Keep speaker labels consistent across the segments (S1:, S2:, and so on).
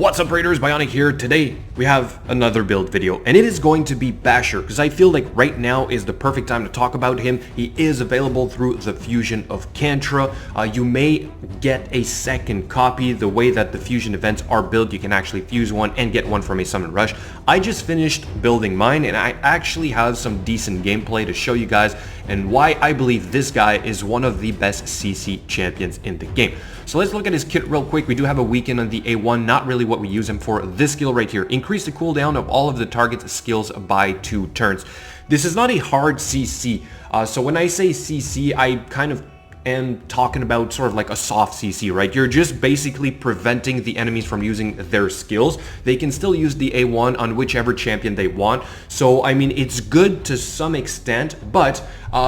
S1: What's up, Raiders? Bionic here. Today we have another build video, and it is going to be Basher, because I feel like right now is the perfect time to talk about him. He is available through the fusion of Kantra. You may get a second copy. The way that the fusion events are built, you can actually fuse one and get one from a summon rush. I just finished building mine, and I actually have some decent gameplay to show you guys and why I believe this guy is one of the best CC champions in the game. So let's look at his kit real quick. We do have a weaken on the A1, not really what we use him for. This skill right here, increase the cooldown of all of the target's skills by 2 turns. This is not a hard CC. So when I say CC, I kind of am talking about sort of like a soft CC, right? You're just basically preventing the enemies from using their skills. They can still use the A1 on whichever champion they want. So, I mean, it's good to some extent, but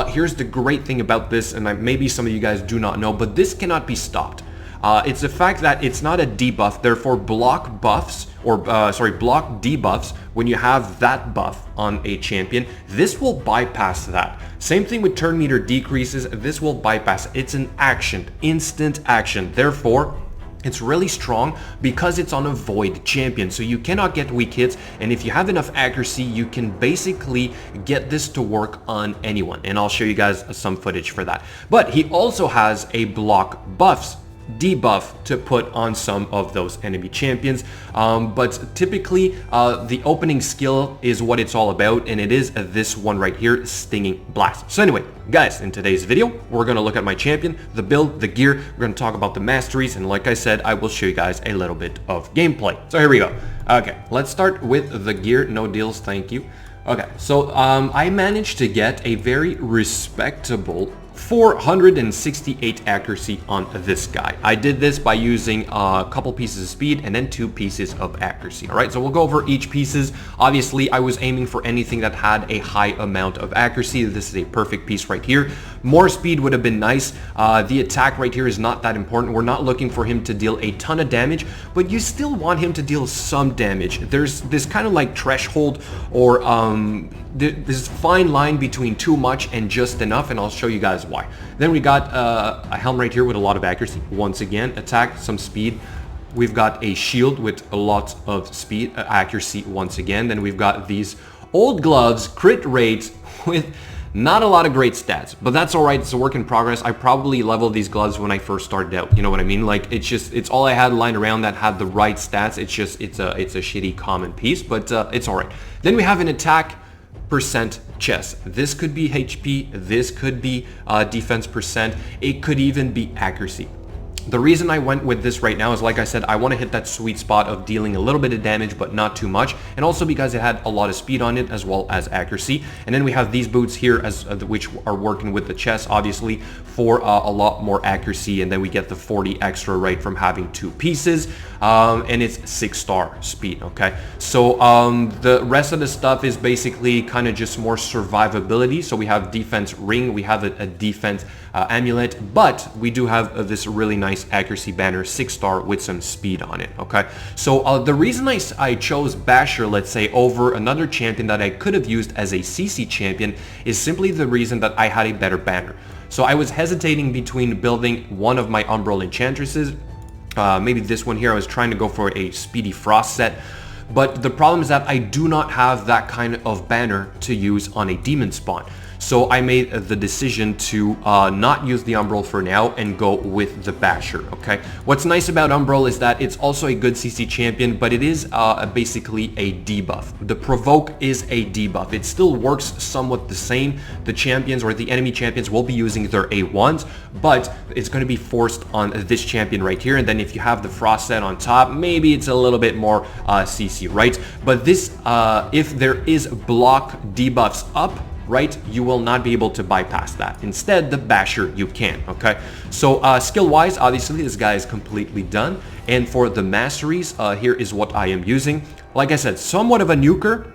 S1: here's the great thing about this, and maybe some of you guys do not know, but this cannot be stopped. It's the fact that it's not a debuff, therefore block buffs, or block debuffs, when you have that buff on a champion, this will bypass that. Same thing with turn meter decreases, this will bypass. It's an action, instant action, therefore it's really strong because it's on a void champion, so you cannot get weak hits, and if you have enough accuracy, you can basically get this to work on anyone, and I'll show you guys some footage for that. But he also has a block buffs debuff to put on some of those enemy champions, but typically the opening skill is what it's all about, and it is this one right here, Stinging Blast. So anyway, guys, in today's video we're going to look at my champion, the build, the gear, we're going to talk about the masteries, and like I said, I will show you guys a little bit of gameplay. So here we go. Okay, let's start with the gear. No deals, thank you. Okay, so I managed to get a very respectable 468 accuracy on this guy. I did this by using a couple pieces of speed and then 2 pieces of accuracy. All right, so we'll go over each pieces. Obviously, I was aiming for anything that had a high amount of accuracy. This is a perfect piece right here. More speed would have been nice. The attack right here is not that important. We're not looking for him to deal a ton of damage, but you still want him to deal some damage. There's this kind of like threshold, or this fine line between too much and just enough, and I'll show you guys why. Then we got a helm right here with a lot of accuracy. Once again, attack, some speed. We've got a shield with a lot of speed, accuracy once again. Then we've got these old gloves, crit rates with not a lot of great stats, but that's all right. It's a work in progress. I probably leveled these gloves when I first started out. You know what I mean? Like, it's all I had lying around that had the right stats. It's a shitty common piece, but it's all right. Then we have an attack percent chest. This could be HP, this could be defense percent, it could even be accuracy. The reason I went with this right now is, like I said, I want to hit that sweet spot of dealing a little bit of damage but not too much, and also because it had a lot of speed on it as well as accuracy. And then we have these boots here, as which are working with the chest, obviously, for a lot more accuracy, and then we get the 40 extra right from having 2 pieces, and it's 6-star speed. Okay, so the rest of the stuff is basically kind of just more survivability. So we have defense ring, we have a defense amulet, but we do have this really nice accuracy banner, 6-star with some speed on it. Okay, so the reason I chose Basher, let's say, over another champion that I could have used as a CC champion is simply the reason that I had a better banner. So I was hesitating between building one of my Umbral Enchantresses, maybe this one here. I was trying to go for a Speedy Frost set, but the problem is that I do not have that kind of banner to use on a demon spawn. So I made the decision to not use the Umbral for now and go with the Basher, okay? What's nice about Umbral is that it's also a good CC champion, but it is basically a debuff. The Provoke is a debuff. It still works somewhat the same. The champions, or the enemy champions, will be using their A1s, but it's going to be forced on this champion right here. And then if you have the Frost set on top, maybe it's a little bit more CC, right? But this, if there is block debuffs up, right, you will not be able to bypass that. Instead, the Basher, you can. Okay, so skill wise, obviously this guy is completely done, and for the masteries, here is what I am using. Like I said, somewhat of a nuker.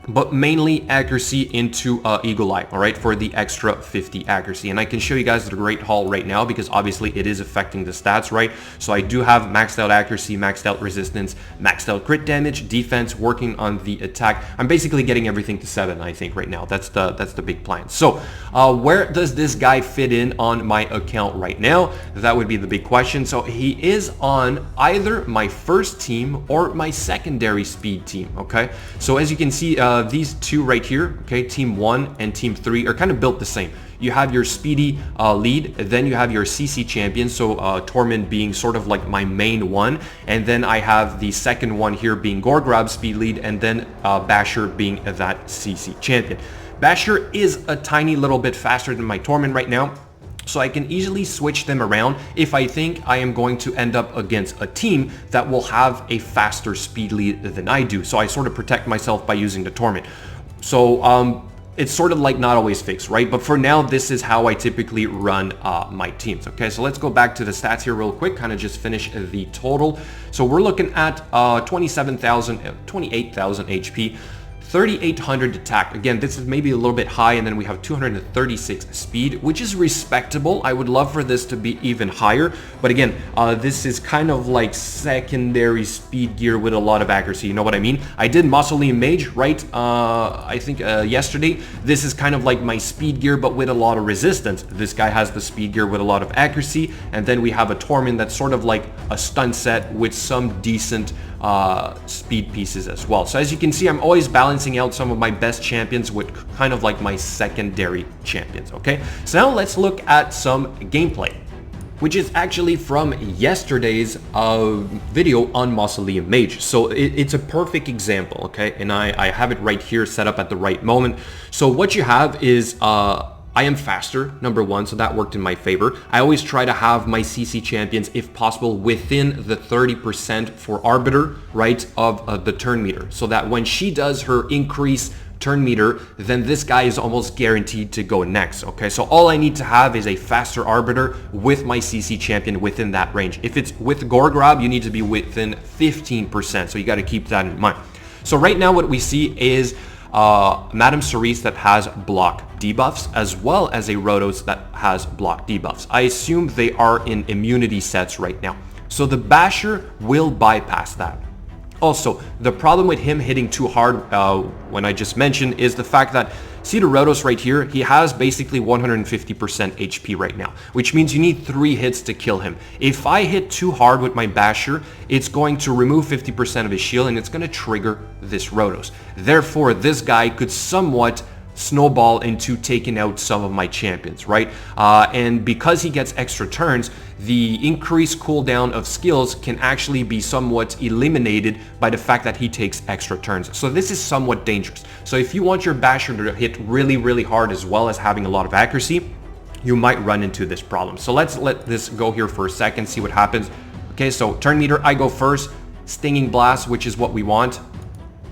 S1: but mainly accuracy into Eagle Eye, all right, for the extra 50 accuracy. And I can show you guys the Great Hall right now because obviously it is affecting the stats, right? So I do have maxed out accuracy, maxed out resistance, maxed out crit damage, defense, working on the attack. I'm basically getting everything to 7, I think, right now. That's the big plan. So where does this guy fit in on my account right now? That would be the big question. So he is on either my first team or my secondary speed team, okay? So as you can see, these two right here, okay, team 1 and team 3 are kind of built the same. You have your speedy lead, then you have your CC champion, so Torment being sort of like my main one, and then I have the second one here being Gorgrab speed lead, and then Basher being that CC champion. Basher is a tiny little bit faster than my Torment right now, so I can easily switch them around if I think I am going to end up against a team that will have a faster speed lead than I do. So I sort of protect myself by using the Torment. So it's sort of like not always fixed, right? But for now, this is how I typically run my teams. Okay, so let's go back to the stats here real quick, kind of just finish the total. So we're looking at 28,000 HP. 3,800 attack. Again, this is maybe a little bit high, and then we have 236 speed, which is respectable. I would love for this to be even higher, but again, this is kind of like secondary speed gear with a lot of accuracy. You know what I mean? I did Mausoleum Mage, right? I think yesterday. This is kind of like my speed gear, but with a lot of resistance. This guy has the speed gear with a lot of accuracy, and then we have a Torment that's sort of like a stun set with some decent speed pieces as well. So as you can see, I'm always balancing out some of my best champions with kind of like my secondary champions, okay? So now let's look at some gameplay, which is actually from yesterday's video on Mausoleum Mage. So it's a perfect example, okay? And I have it right here set up at the right moment. So what you have is I am faster, number one, so that worked in my favor. I always try to have my CC champions, if possible, within the 30% for Arbiter, right, of the turn meter, so that when she does her increase turn meter, then this guy is almost guaranteed to go next, okay? So all I need to have is a faster Arbiter with my CC champion within that range. If it's with Gorgrab, you need to be within 15%, so you got to keep that in mind. So right now what we see is Masteries that has block debuffs, as well as a Rotos that has block debuffs. I assume they are in immunity sets right now. So the Basher will bypass that. Also, the problem with him hitting too hard, when I just mentioned, is the fact that, see the Rotos right here? He has basically 150% HP right now, which means you need 3 hits to kill him. If I hit too hard with my Basher, it's going to remove 50% of his shield, and it's going to trigger this Rotos. Therefore, this guy could somewhat snowball into taking out some of my champions, right? And because he gets extra turns, the increased cooldown of skills can actually be somewhat eliminated by the fact that he takes extra turns. So this is somewhat dangerous. So if you want your Basher to hit really, really hard as well as having a lot of accuracy, you might run into this problem. So let's let this go here for a second, see what happens. Okay, so turn meter, I go first. Stinging Blast, which is what we want.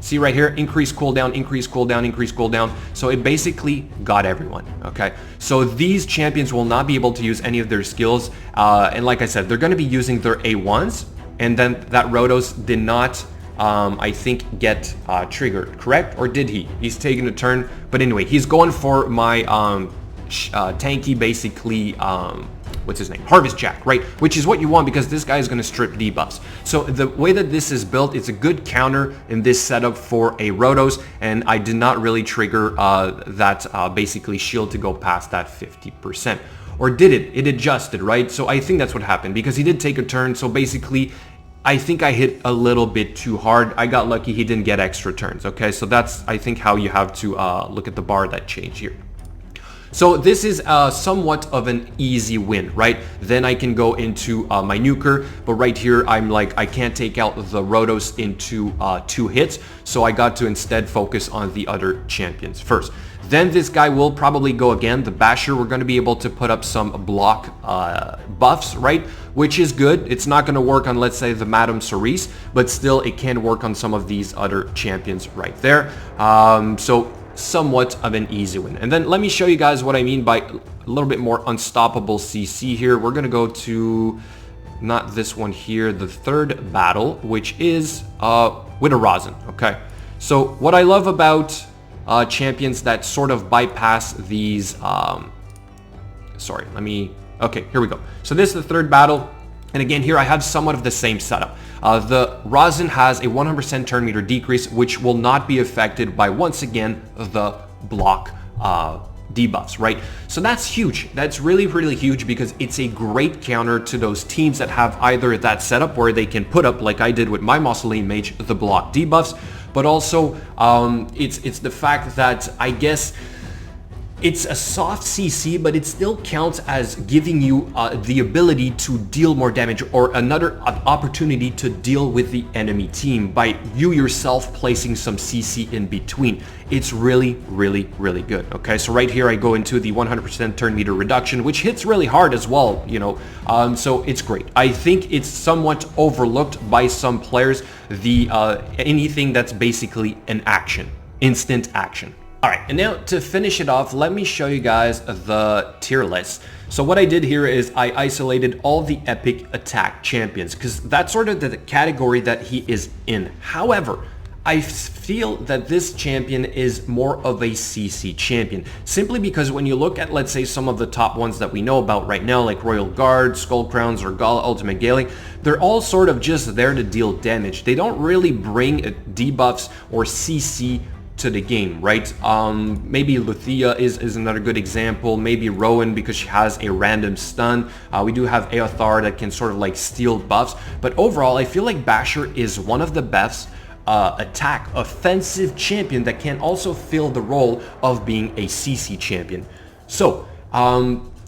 S1: See right here, increase cooldown, increase cooldown, increase cooldown. So it basically got everyone, okay? So these champions will not be able to use any of their skills. And like I said, they're going to be using their A1s. And then that Rotos did not, I think, get triggered, correct? Or did he? He's taking a turn. But anyway, he's going for my tanky, basically, what's his name? Harvest Jack, right? Which is what you want because this guy is going to strip debuffs. So the way that this is built, it's a good counter in this setup for a Rotos, and I did not really trigger that basically shield to go past that 50%. Or did it? It adjusted, right? So I think that's what happened because he did take a turn. So basically, I think I hit a little bit too hard. I got lucky he didn't get extra turns, okay? So that's, I think, how you have to look at the bar that changed here. So this is somewhat of an easy win, right? Then I can go into my nuker, but right here I'm like, I can't take out the Rotos into 2 hits, so I got to instead focus on the other champions first. Then this guy will probably go again, the Basher. We're going to be able to put up some block buffs, right? Which is good. It's not going to work on, let's say, the Masteries, but still it can work on some of these other champions right there. So somewhat of an easy win. And then let me show you guys what I mean by a little bit more unstoppable CC here. We're going to go to, not this one here, the third battle, which is with a Rosin, okay? So what I love about champions that sort of bypass these, okay, here we go. So this is the third battle. And again, here I have somewhat of the same setup. The Rosin has a 100% turn meter decrease, which will not be affected by, once again, the block debuffs, right? So that's huge. That's really, really huge because it's a great counter to those teams that have either that setup where they can put up, like I did with my Mausoleum Mage, the block debuffs, but also it's the fact that I guess it's a soft CC, but it still counts as giving you the ability to deal more damage or another opportunity to deal with the enemy team by you yourself placing some CC in between. It's really, really, really good. Okay, so right here I go into the 100% turn meter reduction, which hits really hard as well, you know, so it's great. I think it's somewhat overlooked by some players, the anything that's basically an action, instant action. All right, and now to finish it off, let me show you guys the tier list. So what I did here is I isolated all the epic attack champions because that's sort of the category that he is in. However, I feel that this champion is more of a CC champion, simply because when you look at, let's say, some of the top ones that we know about right now, like Royal Guard, Skull Crowns, or Gala Ultimate Galing, they're all sort of just there to deal damage. They don't really bring debuffs or CC to the game, right? Maybe Luthia is another good example. Maybe Rowan because she has a random stun. We do have Eothar that can sort of like steal buffs. But overall, I feel like Basher is one of the best offensive champion that can also fill the role of being a CC champion. So,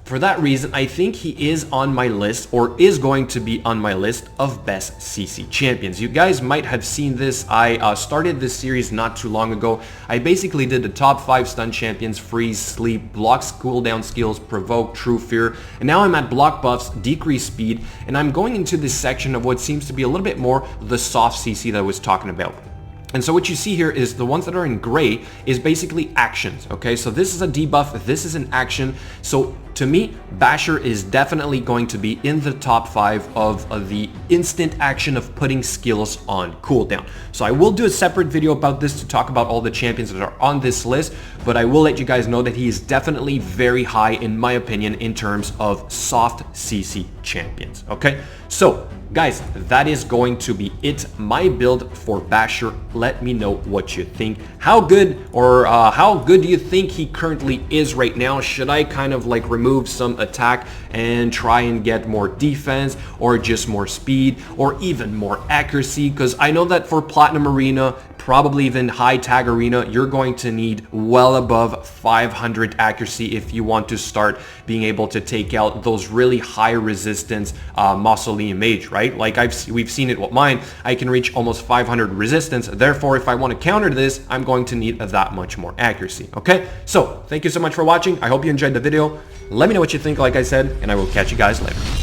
S1: for that reason, I think he is on my list, or is going to be on my list of best CC champions. You guys might have seen this. I started this series not too long ago. I basically did the top 5 stun champions: Freeze, Sleep, Blocks, Cooldown Skills, Provoke, True Fear, and now I'm at Block Buffs, Decrease Speed, and I'm going into this section of what seems to be a little bit more the soft CC that I was talking about. And so what you see here is the ones that are in gray is basically actions, okay? So this is a debuff, this is an action. So to me, Basher is definitely going to be in the top 5 of the instant action of putting skills on cooldown. So I will do a separate video about this to talk about all the champions that are on this list, but I will let you guys know that he is definitely very high, in my opinion, in terms of soft CC champions, okay? So guys, that is going to be it. My build for Basher. Let me know what you think. How good do you think he currently is right now? Should I kind of like remove some attack and try and get more defense, or just more speed, or even more accuracy? Because I know that for Platinum Arena, probably even high tag arena, you're going to need well above 500 accuracy if you want to start being able to take out those really high resistance Mausoleum Mage, right? Like we've seen it with mine. I can reach almost 500 resistance. Therefore, if I want to counter this, I'm going to need that much more accuracy. Okay, so thank you so much for watching. I hope you enjoyed the video. Let me know what you think, like I said, and I will catch you guys later.